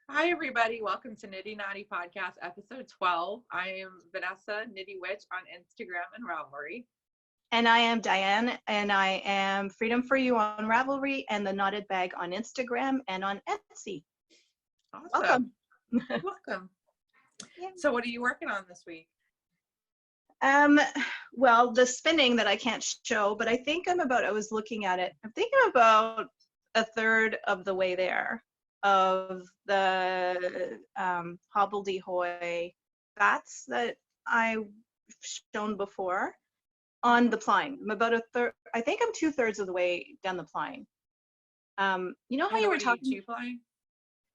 Hi, everybody. Welcome to Knitty Knotty Podcast, episode 12. I am Vanessa, Knitty-Witch on Instagram and Ravelry. And I am Diane, and I am Freedom for You on Ravelry and the Knotted Bag on Instagram and on Etsy. Awesome. Welcome. Welcome. Yeah. So what are you working on this week? Well, the spinning that I can't show, but I think I was looking at it. I'm thinking about a third of the way there of the hobbledehoy bats that I've shown before on the plying. I'm about a third. I think I'm 2/3 of the way down the plying. You know how you were talking? Two-plying?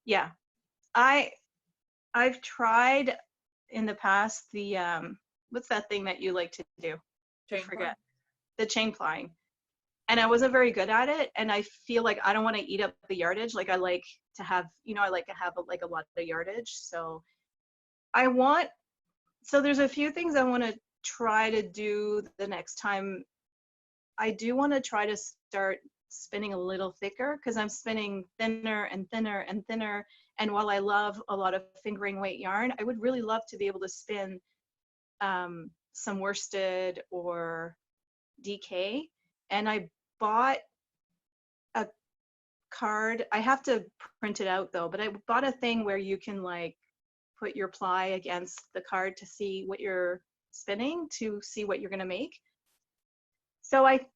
Yeah, I've tried in the past the what's that thing that you like to do? Chain Forget the chain plying, and I wasn't very good at it. And I feel like I don't want to eat up the yardage. Like I like to have, I like to have a lot of yardage. So there's a few things I want to try to do the next time. I do want to try to start spinning a little thicker because I'm spinning thinner and thinner and thinner. And while I love a lot of fingering weight yarn, I would really love to be able to spin some worsted or DK. And I bought a card. I have to print it out though, but I bought a thing where you can like put your ply against the card to see what you're spinning, to see what you're going to make. So I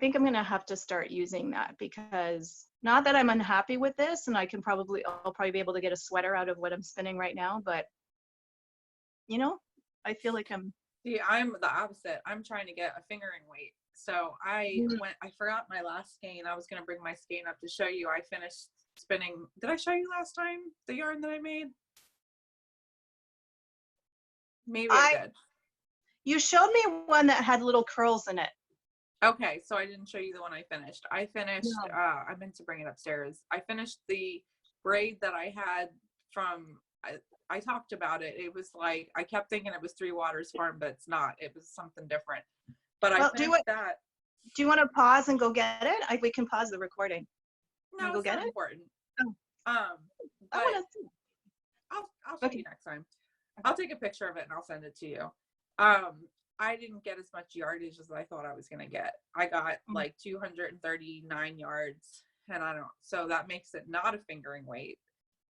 think I'm going to have to start using that, because not that I'm unhappy with this, and I'll probably be able to get a sweater out of what I'm spinning right now, but I feel like I'm the opposite. I'm trying to get a fingering weight. So I forgot my last skein. I was going to bring my skein up to show you. I finished spinning. Did I show you last time the yarn that I made? Maybe I did. You showed me one that had little curls in it. Okay, so I didn't show you the one I finished. I meant to bring it upstairs. I finished the braid that I had from, I talked about it. It was like, I kept thinking it was Three Waters Farm, but it's not. It was something different. But I finished that. Do you want to pause and go get it? We can pause the recording. No, it's not important. Oh. But I want to see. I'll show you next time. Okay. I'll take a picture of it and I'll send it to you. I didn't get as much yardage as I thought I was going to get. I got like 239 yards, and so that makes it not a fingering weight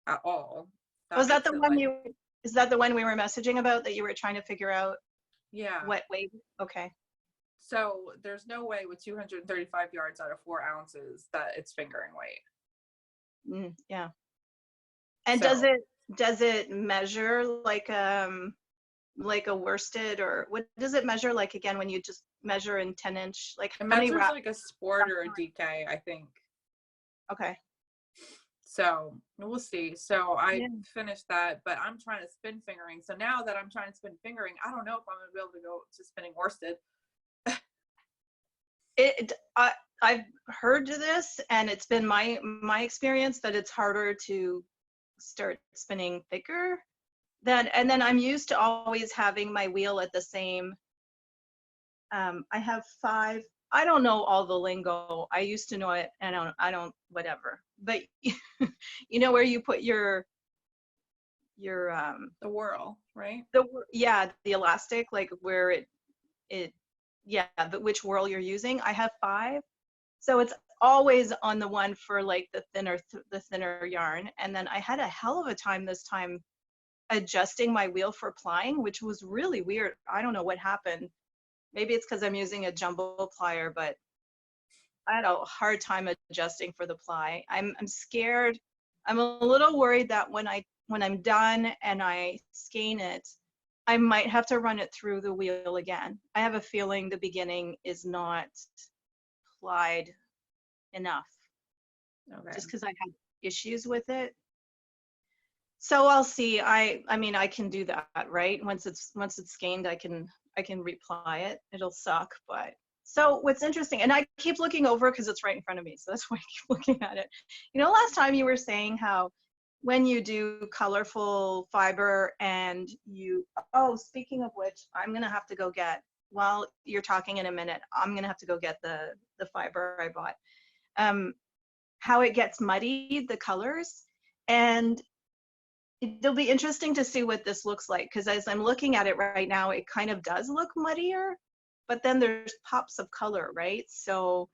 at all. Is that the one we were messaging about, that you were trying to figure out? Yeah. What weight? Okay. So there's no way with 235 yards out of 4 ounces that it's fingering weight. Yeah. And does it measure like a worsted, or what does it measure like, again, when you just measure in 10-inch, like it measures like a sport or a DK, I think. Okay. So we'll see. So I finished that, but I'm trying to spin fingering. So now that I'm trying to spin fingering, I don't know if I'm gonna be able to go to spinning worsted. I've heard this, and it's been my experience that it's harder to start spinning thicker. And then I'm used to always having my wheel at the same. I have 5. I don't know all the lingo. I used to know it, and I don't whatever. But where you put your the whirl, right? The elastic, like where but which whirl you're using. I have 5, so it's always on the one for like the thinner yarn. And then I had a hell of a time this time adjusting my wheel for plying, which was really weird. I don't know what happened. Maybe it's because I'm using a jumbo plier, but I had a hard time adjusting for the ply. I'm scared. I'm a little worried that when I'm done and I skein it, I might have to run it through the wheel again. I have a feeling the beginning is not plied enough. Okay. Just because I had issues with it. So I'll see. I mean, I can do that, right? Once it's skeined, I can reply it. It'll suck, but so what's interesting, and I keep looking over because it's right in front of me, so that's why I keep looking at it. Last time you were saying how when you do colorful fiber and speaking of which, I'm gonna have to go get, while you're talking in a minute, I'm gonna have to go get the fiber I bought. How it gets muddied, the colors, and it'll be interesting to see what this looks like, because as I'm looking at it right now, it kind of does look muddier, but then there's pops of color, right? So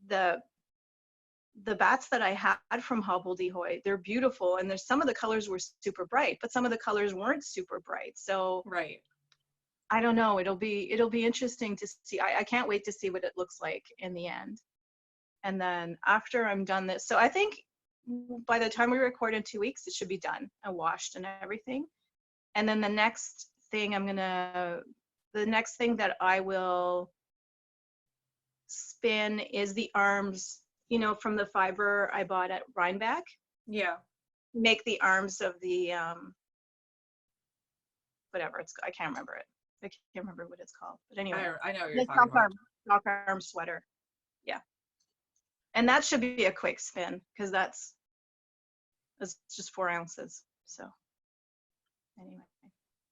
the bats that I had from Hobbledehoy, they're beautiful, and there's some of the colors were super bright, but some of the colors weren't super bright. So Right. I don't know. It'll be interesting to see. I can't wait to see what it looks like in the end. And then after I'm done this, so I think by the time we record in 2 weeks, it should be done and washed and everything. And then the next thing the next thing that I will spin is the arms, you know, from the fiber I bought at Rhinebeck. Yeah. Make the arms of the, whatever it's, I can't remember it. I can't remember what it's called, but anyway. I know what you're talking about. Sock arm sweater. Yeah. And that should be a quick spin, because that's just 4 ounces. So anyway,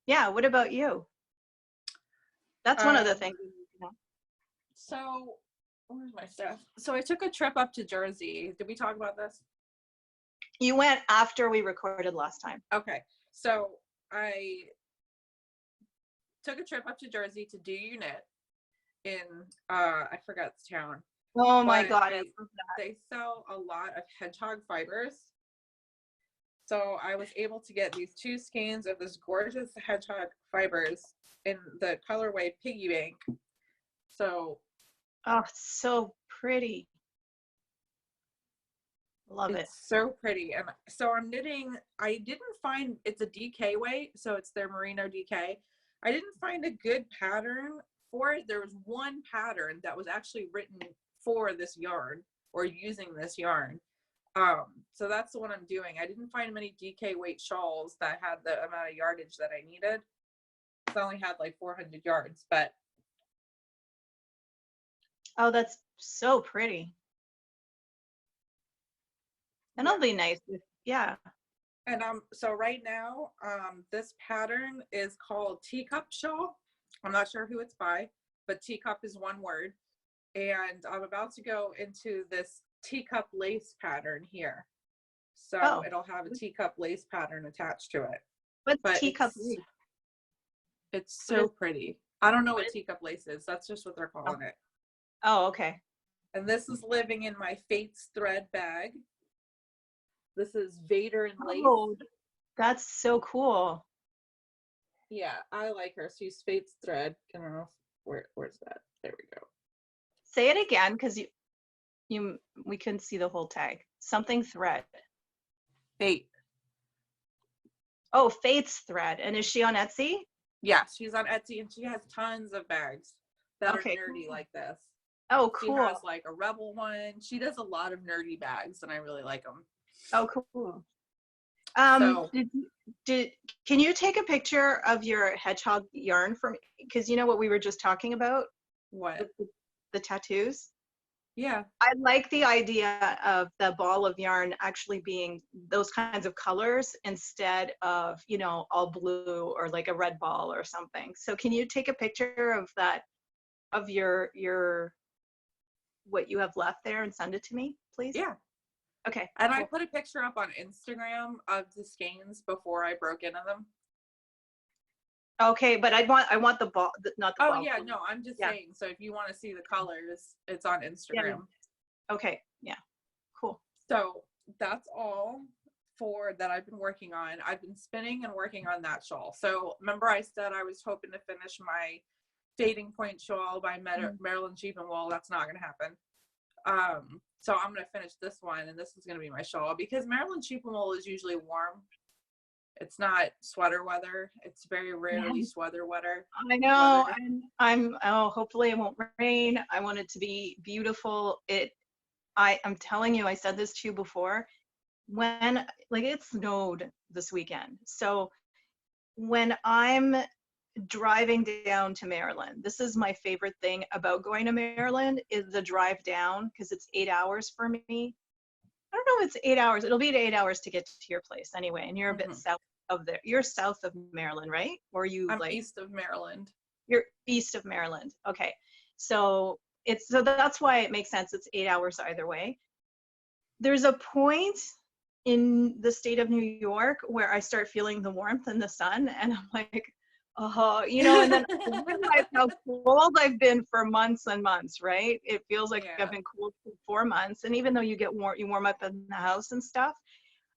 yeah. What about you? That's one of the things. You know. So where's my stuff? So I took a trip up to Jersey. Did we talk about this? You went after we recorded last time. Okay. So I took a trip up to Jersey to do unit in I forgot the town. Oh my God. They sell a lot of hedgehog fibers. So I was able to get these 2 skeins of this gorgeous hedgehog fibers in the colorway Piggy Bank. So oh, it's so pretty. Love it. So pretty. And so I'm knitting, I didn't find, it's a DK weight, so it's their merino DK. I didn't find a good pattern for it. There was one pattern that was actually written for this yarn or using this yarn. So that's the one I'm doing. I didn't find many DK weight shawls that had the amount of yardage that I needed. I only had like 400 yards, but. Oh, that's so pretty. And it'll be nice. Yeah. And so right now, this pattern is called Teacup Shawl. I'm not sure who it's by, but teacup is one word. And I'm about to go into this teacup lace pattern here. So it'll have a teacup lace pattern attached to it. What's teacup lace? It's so pretty. I don't know what teacup lace is. That's just what they're calling it. Oh, okay. And this is living in my Fates thread bag. This is Vader and lace. Oh, that's so cool. Yeah, I like her. She's Fates thread. I don't know where's that. There we go. Say it again, because we couldn't see the whole tag. Something thread. Fate. Oh, Fate's thread. And is she on Etsy? Yeah, she's on Etsy, and she has tons of bags that are nerdy like this. Oh, cool. She has like a Rebel one. She does a lot of nerdy bags, and I really like them. Oh, cool. Can you take a picture of your hedgehog yarn for me? Because you know what we were just talking about? What? The tattoos? Yeah. I like the idea of the ball of yarn actually being those kinds of colors instead of, you know, all blue or like a red ball or something. So can you take a picture of that, of your what you have left there and send it to me, please? Yeah. Okay. And cool. I put a picture up on Instagram of the skeins before I broke into them. Okay, but I want the ball, not the ball. Oh yeah, no, I'm just saying. So if you want to see the colors, it's on Instagram. Yeah. Okay. Yeah. Cool. So that's all that I've been working on. I've been spinning and working on that shawl. So remember I said I was hoping to finish my Fading Point shawl by Marilyn Sheep'n'Wool. That's not going to happen. So I'm going to finish this one, and this is going to be my shawl, because Marilyn Sheep'n'Wool is usually warm. It's not sweater weather. It's very rarely sweater weather. I know. And hopefully it won't rain. I want it to be beautiful. I'm telling you, I said this to you before, when like it snowed this weekend. So when I'm driving down to Maryland, this is my favorite thing about going to Maryland, is the drive down, because it's 8 hours for me. I don't know if it's 8 hours. It'll be 8 hours to get to your place anyway, and you're a bit south of there. You're south of Maryland, right? Or I'm like east of Maryland. You're east of Maryland. Okay. So that's why it makes sense. It's 8 hours either way. There's a point in the state of New York where I start feeling the warmth and the sun, and I'm like, oh, you know, and then I realize how cold I've been for months and months, right? It feels like Yeah. I've been cold for 4 months, and even though you get warm, you warm up in the house and stuff,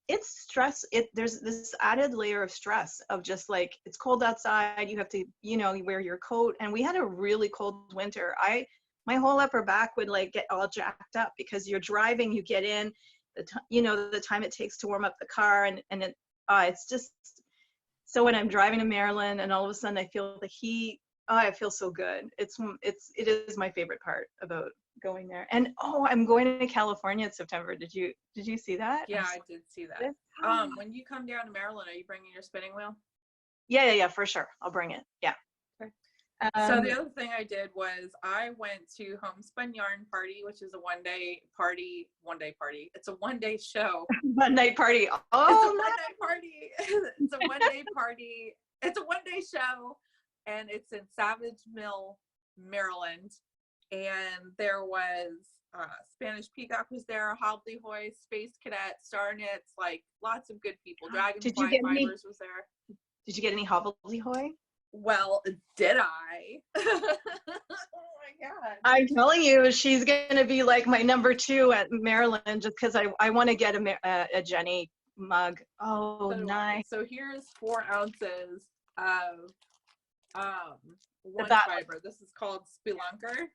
it's stress. There's this added layer of stress of just like, it's cold outside, you have to, you know, you wear your coat, and we had a really cold winter. My whole upper back would like get all jacked up because you're driving, you get in, you know, the time it takes to warm up the car, and it's just, so when I'm driving to Maryland and all of a sudden I feel the heat, I feel so good. It is my favorite part about going there. And oh, I'm going to California in September. Did you see that? Yeah, I did see that. When you come down to Maryland, are you bringing your spinning wheel? Yeah, for sure. I'll bring it. Yeah. Okay. So the other thing I did was I went to Homespun Yarn Party, which is a one-day party. It's a one-day show. One night party. Oh, it's a one-day party. It's a one-day party. It's a one-day show, and it's in Savage Mill, Maryland. And there was Spanish Peacock was there, Hobblyhoy, Space Cadet, Star Knits, like lots of good people. Dragonfly Fibers was there. Did you get any Hobblyhoy? Well, did I? Oh my God. I'm telling you, she's going to be like my number 2 at Maryland just because I want to get a Jenny mug. Oh, so nice. So here's 4 ounces of one fiber. This is called Spelunker.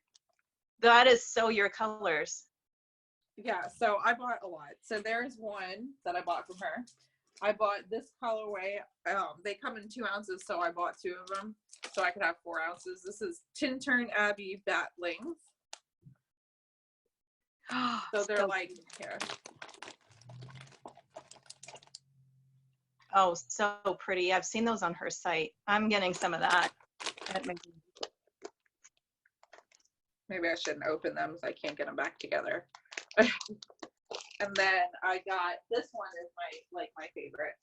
That is so your colors. Yeah, so I bought a lot. So there's one that I bought from her. I bought this colorway. They come in 2 ounces, so I bought 2 of them so I could have 4 ounces. This is Tintern Abbey Batlings. So they're like here. Oh, so pretty. I've seen those on her site. I'm getting some of that. Maybe I shouldn't open them because I can't get them back together. And then I got, this one is my favorite.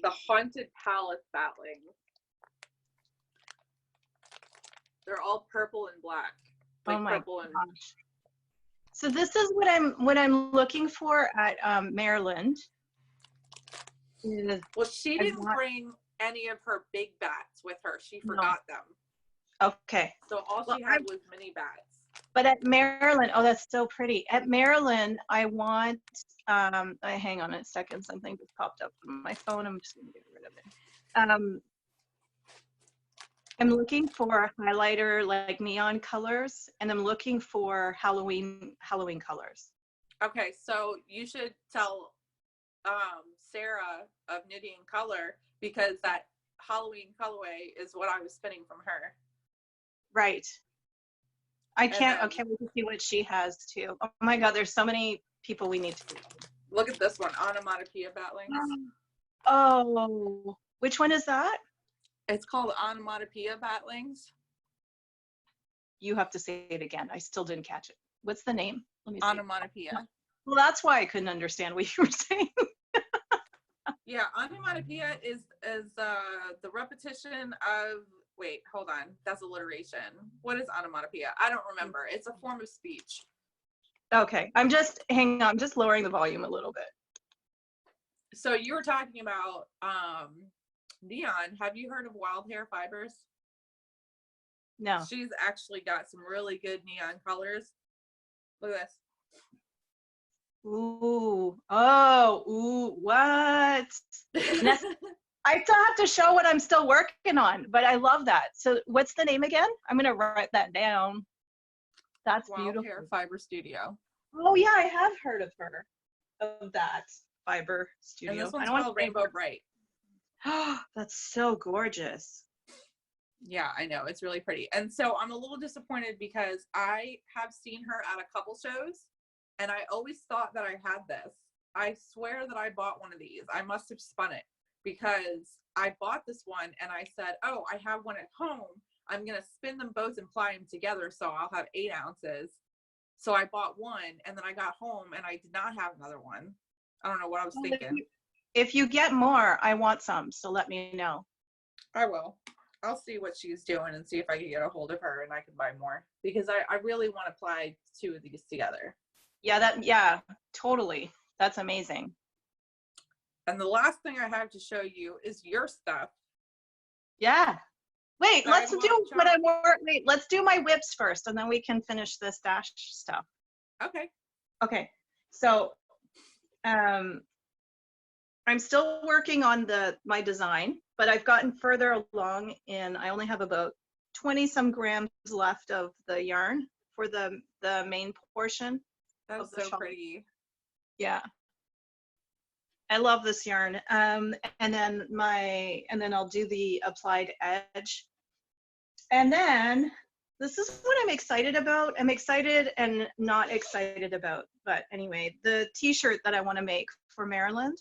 The Haunted Palace Batlings. They're all purple and black. Like oh my purple and gosh. So this is what I'm looking for at Maryland. Well, she didn't bring any of her big bats with her. She forgot them. Okay. So all she had was mini bats. But at Maryland, oh, that's so pretty. At Maryland, I want, hang on a second, something just popped up on my phone. I'm just gonna get rid of it. I'm looking for a highlighter, like neon colors, and I'm looking for Halloween colors. Okay, so you should tell Sarah of Knitting in Color, because that Halloween colorway is what I was spinning from her. Right. I can't wait to see what she has too. Oh my God, there's so many people we need to look at this one, Onomatopoeia Batlings. Oh, which one is that? It's called Onomatopoeia Batlings. You have to say it again. I still didn't catch it. What's the name? Let me see. Onomatopoeia. Well, that's why I couldn't understand what you were saying. Yeah, onomatopoeia is the repetition of, wait, hold on. That's alliteration. What is onomatopoeia? I don't remember. It's a form of speech. Okay, hang on, I'm just lowering the volume a little bit. So you were talking about neon. Have you heard of Wild Hair Fibers? No. She's actually got some really good neon colors. Look at this. Ooh, oh, ooh, what? I still have to show what I'm still working on, but I love that. So what's the name again? I'm going to write that down. That's Wild beautiful. Hair Fiber Studio. Oh yeah, I have heard of her, of that fiber studio. And this one's called Rainbow Bright. That's so gorgeous. Yeah, I know. It's really pretty. And so I'm a little disappointed because I have seen her at a couple shows, and I always thought that I had this. I swear that I bought one of these. I must have spun it, because I bought this one and I said, oh, I have one at home. I'm going to spin them both and ply them together, so I'll have 8 ounces. So I bought one, and then I got home and I did not have another one. I don't know what I was thinking. If you get more, I want some, so let me know. I will. I'll see what she's doing and see if I can get a hold of her and I can buy more, because I really want to ply 2 of these together. Yeah, totally. That's amazing. And the last thing I have to show you is your stuff. Yeah. Wait, let's Sidewalk do what chalk. wait, let's do my whips first and then we can finish the stash stuff. Okay. Okay. So I'm still working on my design, but I've gotten further along and I only have about 20 some grams left of the yarn for the main portion That of is the so shawl. pretty. Yeah. I love this yarn. And then I'll do the applied edge. And then this is what I'm excited about. I'm excited and not excited about, but anyway, the t-shirt that I want to make for Maryland.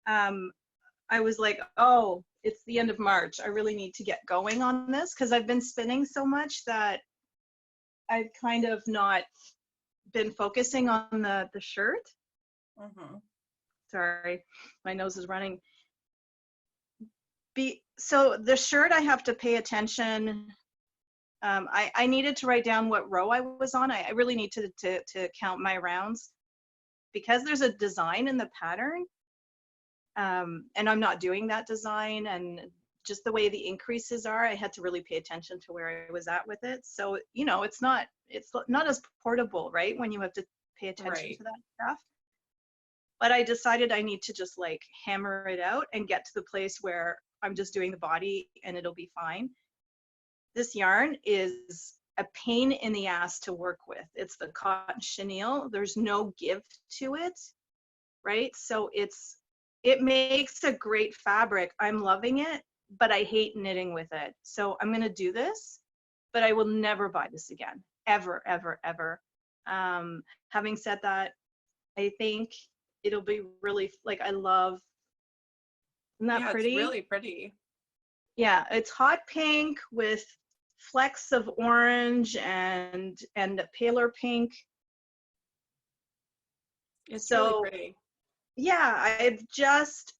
I was like, oh, it's the end of March. I really need to get going on this because I've been spinning so much that I've kind of not been focusing on the shirt. Mm-hmm. Sorry, my nose is running. So the shirt, I have to pay attention. I needed to write down what row I was on. I really need to count my rounds because there's a design in the pattern. And I'm not doing that design, and just the way the increases are, I had to really pay attention to where I was at with it. So, you know, it's not as portable, right? When you have to pay attention to that stuff. But I decided I need to just like hammer it out and get to the place where I'm just doing the body and it'll be fine. This yarn is a pain in the ass to work with. It's the cotton chenille. There's no give to it, right? So it makes a great fabric. I'm loving it, but I hate knitting with it. So I'm gonna do this, but I will never buy this again, ever, ever, ever. Having said that, I think it'll be really, like, I love, isn't that pretty? It's really pretty. Yeah, it's hot pink with flecks of orange and a paler pink. It's so really pretty. Yeah, I just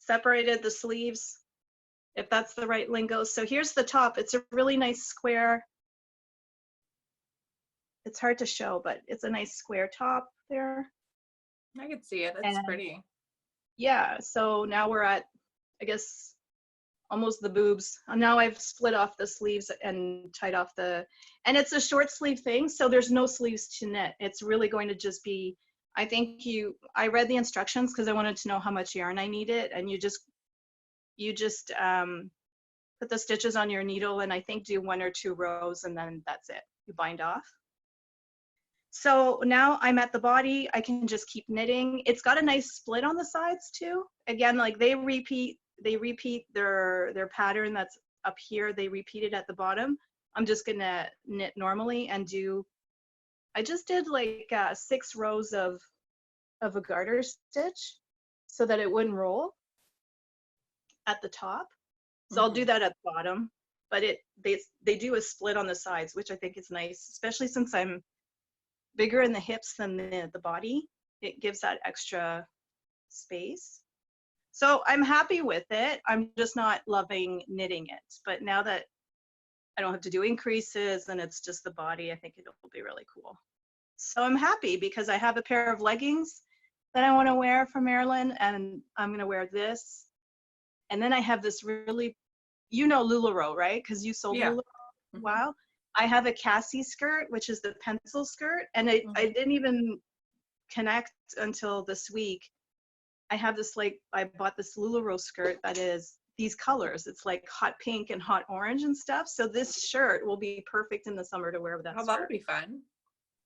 separated the sleeves, if that's the right lingo. So here's the top. It's a really nice square. It's hard to show, but it's a nice square top there. I can see it. It's pretty. Yeah, so now we're at, I guess, almost the boobs. Now I've split off the sleeves and tied off and it's a short sleeve thing, so there's no sleeves to knit. It's really going to just be, I think I read the instructions because I wanted to know how much yarn I needed, and you just put the stitches on your needle and I think do 1 or 2 rows and then that's it. You bind off. So now I'm at the body. I can just keep knitting. It's got a nice split on the sides too. Again, like they repeat their pattern that's up here. They repeat it at the bottom. I'm just gonna knit normally and I just did like 6 rows of a garter stitch so that it wouldn't roll at the top. So I'll do that at the bottom, but they do a split on the sides, which I think is nice, especially since I'm bigger in the hips than the body. It gives that extra space. So I'm happy with it. I'm just not loving knitting it. But now that I don't have to do increases and it's just the body, I think it'll be really cool. So I'm happy because I have a pair of leggings that I want to wear for Maryland, and I'm going to wear this. And then I have this really, LuLaRoe, right? Because you sold LuLaRoe. Wow. I have a Cassie skirt, which is the pencil skirt, and I didn't even connect until this week. I have this, like, I bought this LuLaRoe skirt that is these colors. It's like hot pink and hot orange and stuff. So this shirt will be perfect in the summer to wear with that skirt. That'll be fun.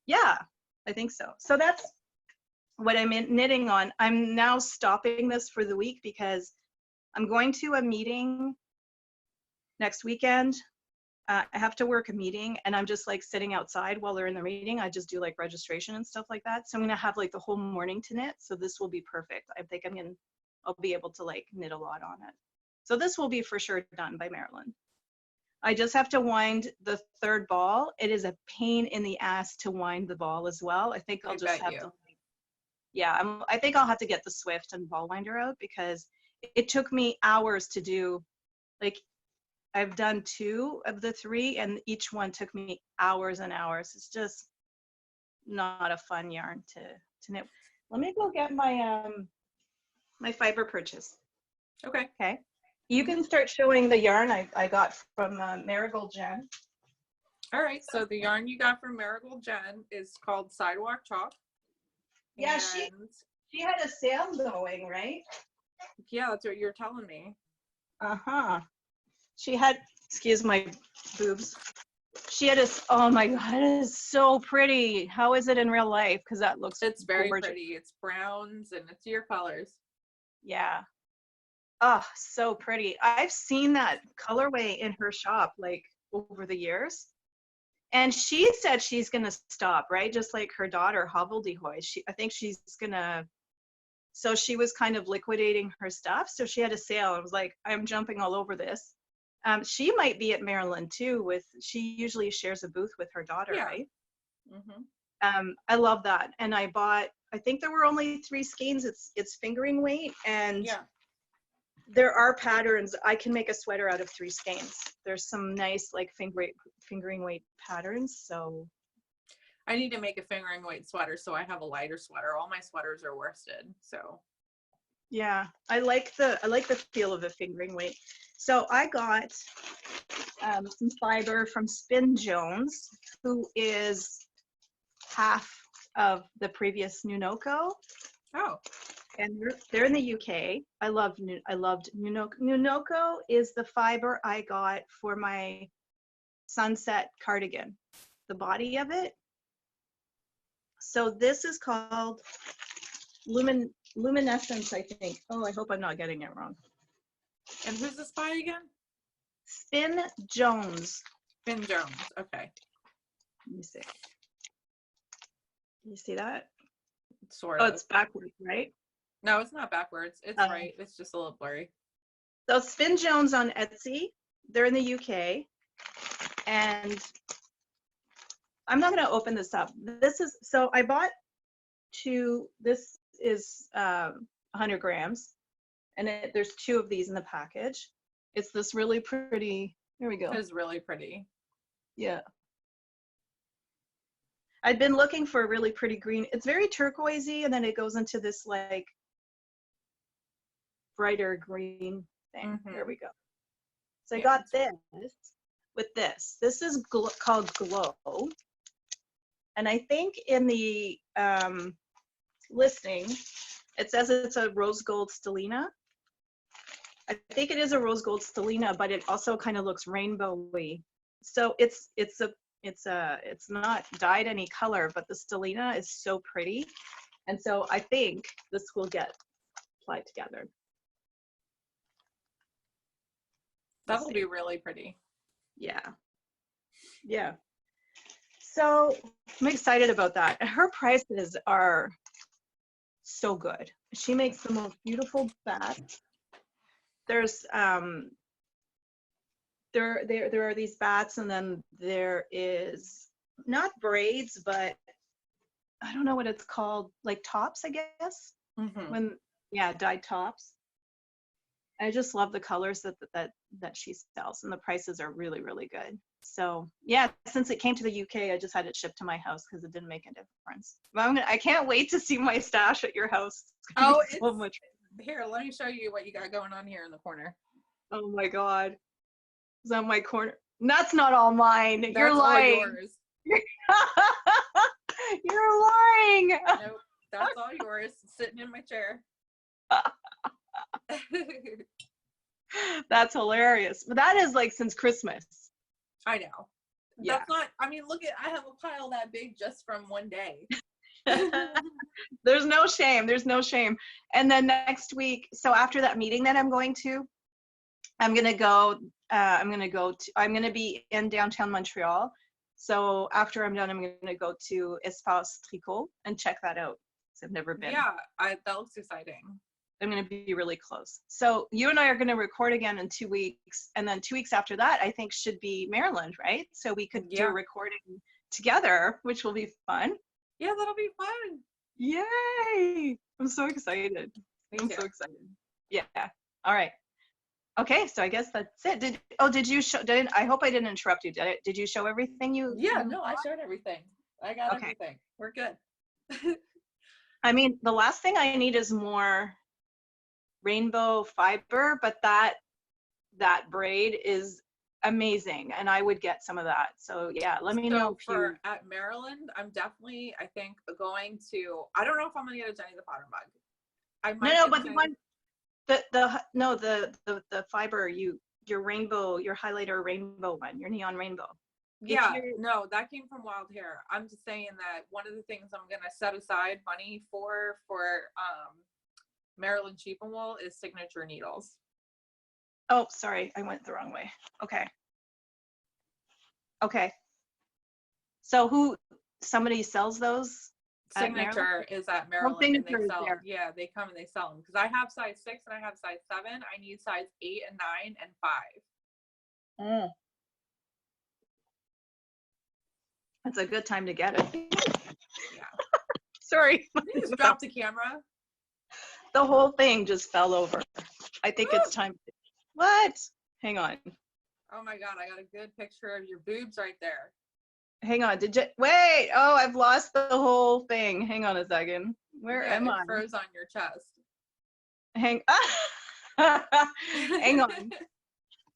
Yeah, I think so. So that's what I'm knitting on. I'm now stopping this for the week because I'm going to a meeting next weekend. I have to work a meeting and I'm just like sitting outside while they're in the meeting. I just do like registration and stuff like that. So I'm going to have like the whole morning to knit. So this will be perfect. I think I'll be able to like knit a lot on it. So this will be for sure done by Maryland. I just have to wind the 3rd ball. It is a pain in the ass to wind the ball as well. I think I'll just have to, yeah, I think I'll have to get the Swift and ball winder out because it took me hours to do. Like, I've done 2 of the 3, and each one took me hours and hours. It's just not a fun yarn to knit. Let me go get my my fiber purchase. Okay. Okay. You can start showing the yarn I got from Marigold Jen. All right. So the yarn you got from Marigold Jen is called Sidewalk Chalk. Yeah, and she had a sale going, right? yeah, that's what you're telling me. Uh-huh. She had, excuse my boobs. She had a, oh my God, it is so pretty. How is it in real life? Because that looks It's very gorgeous. pretty. It's browns and it's your colors. Yeah. Oh, so pretty. I've seen that colorway in her shop like over the years. And she said she's going to stop, right? Just like her daughter, Hobbledehoy. I think she's going to, so she was kind of liquidating her stuff. So she had a sale. I was like, I'm jumping all over this. She might be at Maryland too she usually shares a booth with her daughter, Yeah. right? Mm-hmm. I love that. And I think there were only 3 skeins. It's fingering weight, and yeah, there are patterns. I can make a sweater out of 3 skeins. There's some nice like fingering weight patterns. So I need to make a fingering weight sweater so I have a lighter sweater. All my sweaters are worsted, so yeah, I like the feel of the fingering weight. So I got some fiber from Spin Jones, who is half of the previous Nunoko. Oh. And they're in the UK. I loved Nunoko. Nunoko is the fiber I got for my sunset cardigan, the body of it. So this is called Luminescence, I think. Oh, I hope I'm not getting it wrong. And who's this by again? Spin Jones. Spin Jones. Okay. Let me see. You see that? Sort of. Oh, it's backwards, right? No, it's not backwards. It's right. It's just a little blurry. So Spin Jones on Etsy. They're in the UK. And I'm not going to open this up. So I bought 2. This is 100 grams. And there's 2 of these in the package. It's this really pretty, here we go. It is really pretty. Yeah. I'd been looking for a really pretty green. It's very turquoisey, and then it goes into this like brighter green thing. Mm-hmm. There we go. So yeah. I got this with this. This is called Glow. And I think in the listing, it says it's a rose gold stellina. I think it is a rose gold stellina, but it also kind of looks rainbowy. So it's not dyed any color, but the stellina is so pretty. And so I think this will get applied together. That will be really pretty. Yeah. Yeah. So I'm excited about that. Her prices are so good. She makes the most beautiful bats. There's there are these bats, and then there is not braids, but I don't know what it's called, like tops, I guess. Mm-hmm. Dyed tops. I just love the colors that she sells, and the prices are really, really good. So yeah, since it came to the UK, I just had it shipped to my house because it didn't make a difference. But I can't wait to see my stash at your house. It's so much. Here, let me show you what you got going on here in the corner. Oh my God. Is that my corner? That's not all mine. You're lying. All yours. You're lying. Nope, that's all yours. Sitting in my chair. That's hilarious. But that is like since Christmas. I know. Yeah. That's not, I mean, look I have a pile that big just from one day. There's no shame. There's no shame. And then next week, so after that meeting that I'm going to be in downtown Montreal. So after I'm done, I'm going to go to Espace Tricot and check that out. I've never been. Yeah, that looks exciting. I'm going to be really close. So you and I are going to record again in 2 weeks. And then 2 weeks after that, I think should be Maryland, right? So we could do a recording together, which will be fun. Yeah, that'll be fun. Yay. I'm so excited. I'm so excited. Yeah. All right. Okay, so I guess that's it. Did you show, I hope I didn't interrupt you. Did you show everything Yeah, no, I showed everything. I got Okay. everything. We're good. I mean, the last thing I need is more rainbow fiber, but that braid is amazing, and I would get some of that. So yeah, let me know So if you. at Maryland, I'm definitely, I think, going to, I don't know if I'm gonna get a Jenny the Potter mug. I might No, get a but the Jenny one, no, the fiber, your rainbow, your highlighter rainbow one, your neon rainbow. Yeah, no, that came from Wild Hair. I'm just saying that one of the things I'm gonna set aside money for Maryland Sheep and Wool is signature needles. Oh, sorry, I went the wrong way. Okay. Okay. So somebody sells those at Maryland? Signature is at Maryland, and Signature they is sell. there. Yeah, they come and they sell them because I have size 6 and I have size 7. I need size 8 and 9 and 5. Mm. That's a good time to get it. Yeah. Sorry. You just dropped the camera. The whole thing just fell over. I think it's time. What? Hang on. Oh my God, I got a good picture of your boobs right there. Hang on. Did you wait? Oh, I've lost the whole thing. Hang on a second. Where am I? It froze on your chest. Hang on.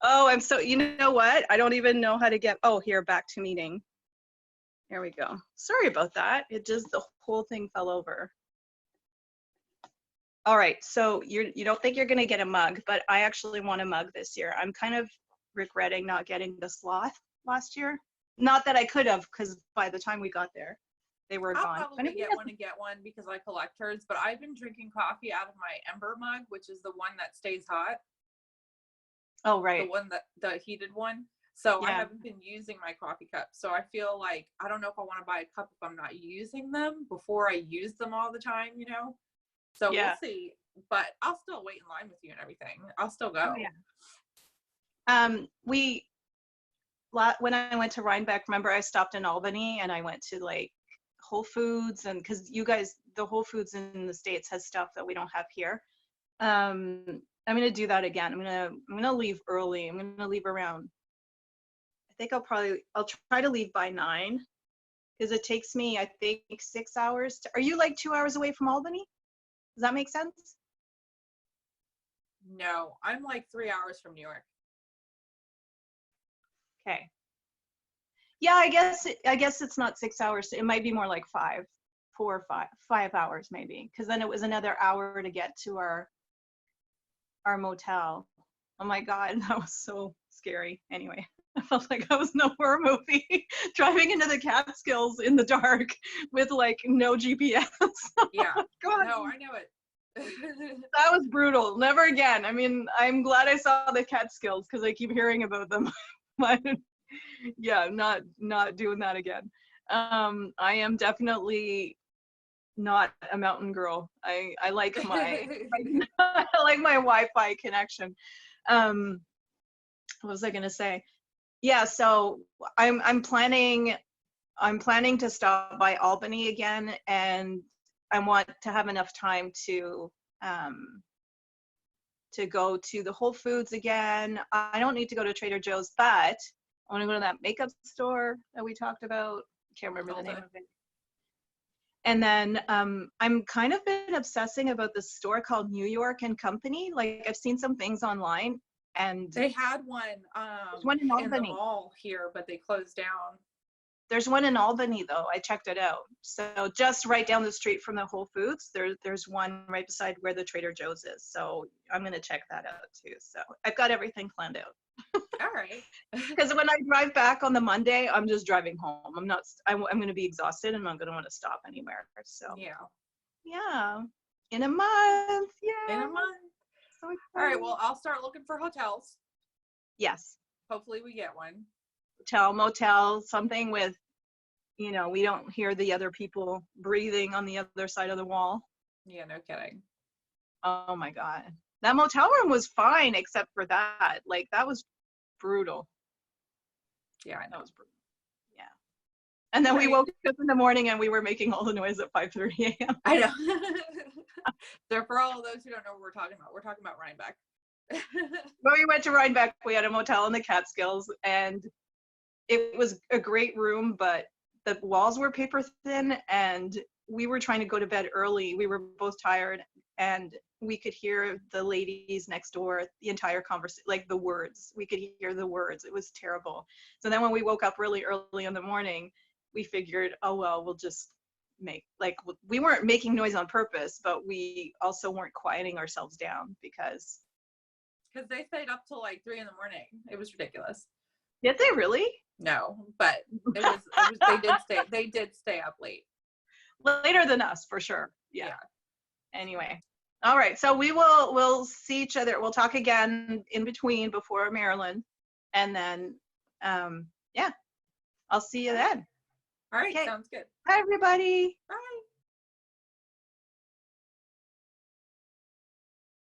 Oh, I'm so, you know what? I don't even know how to get, oh, here, back to meeting. Here we go. Sorry about that. It just, the whole thing fell over. All right, so you don't think you're gonna get a mug, but I actually want a mug this year. I'm kind of regretting not getting the sloth last year. Not that I could have, because by the time we got there, they were gone. I'll probably get one because I collect hers, but I've been drinking coffee out of my Ember mug, which is the one that stays hot. Oh, right. The one the heated one. So yeah. I haven't been using my coffee cup. So I feel like, I don't know if I want to buy a cup if I'm not using them before I use them all the time, you know? So we'll see, but I'll still wait in line with you and everything. I'll still go. Oh, yeah. When I went to Rhinebeck, remember I stopped in Albany and I went to like Whole Foods, and because you guys, the Whole Foods in the States has stuff that we don't have here. I'm gonna do that again. I'm gonna leave early. I'm gonna leave around, I think I'll try to leave by 9 because it takes me, I think, 6 hours are you like 2 hours away from Albany? Does that make sense? No, I'm like 3 hours from New York. Okay. Yeah, I guess it's not 6 hours. It might be more like 5 hours maybe, because then it was another hour to get to our motel. Oh my God, that was so scary. Anyway, I felt like I was in a horror movie driving into the Catskills in the dark with like no GPS. Yeah. God. No, I know it. That was brutal. Never again. I mean, I'm glad I saw the Catskills because I keep hearing about them. But yeah, not doing that again. I am definitely not a mountain girl. I like my I like my Wi-Fi connection. What was I gonna say? Yeah, so I'm planning to stop by Albany again, and I want to have enough time to go to the Whole Foods again. I don't need to go to Trader Joe's, but I want to go to that makeup store that we talked about. Can't remember the name of it. And then I'm kind of been obsessing about this store called New York and Company. Like I've seen some things online, and they had one in Albany. In the mall here, but they closed down. There's one in Albany though. I checked it out. So just right down the street from the Whole Foods, there's one right beside where the Trader Joe's is. So I'm gonna check that out too. So I've got everything planned out. All right. Because when I drive back on the Monday, I'm just driving home. I'm going to be exhausted and I'm not going to want to stop anywhere. So yeah, in a month. Yeah. In a month. So all right. Well, I'll start looking for hotels. Yes. Hopefully we get one. Hotel, motel, something with, we don't hear the other people breathing on the other side of the wall. Yeah, no kidding. Oh my God. That motel room was fine except for that. Like that was brutal. Yeah, I know. That was brutal. Yeah. And then we woke up in the morning and we were making all the noise at 5:30 a.m. I know. So for all of those who don't know what we're talking about Rhinebeck. When we went to Rhinebeck, we had a motel in the Catskills, and it was a great room, but the walls were paper thin, and we were trying to go to bed early. We were both tired, and we could hear the ladies next door, the entire conversation, like the words. We could hear the words. It was terrible. So then when we woke up really early in the morning, we figured, oh, well, we'll just we weren't making noise on purpose, but we also weren't quieting ourselves down because they stayed up till like 3 in the morning. It was ridiculous. Did they really? No, but they did stay up late. Later than us, for sure. Yeah. Anyway. All right. So we'll see each other. We'll talk again in between before Maryland. And then, I'll see you then. All right. Okay. Sounds good. Bye, everybody. Bye.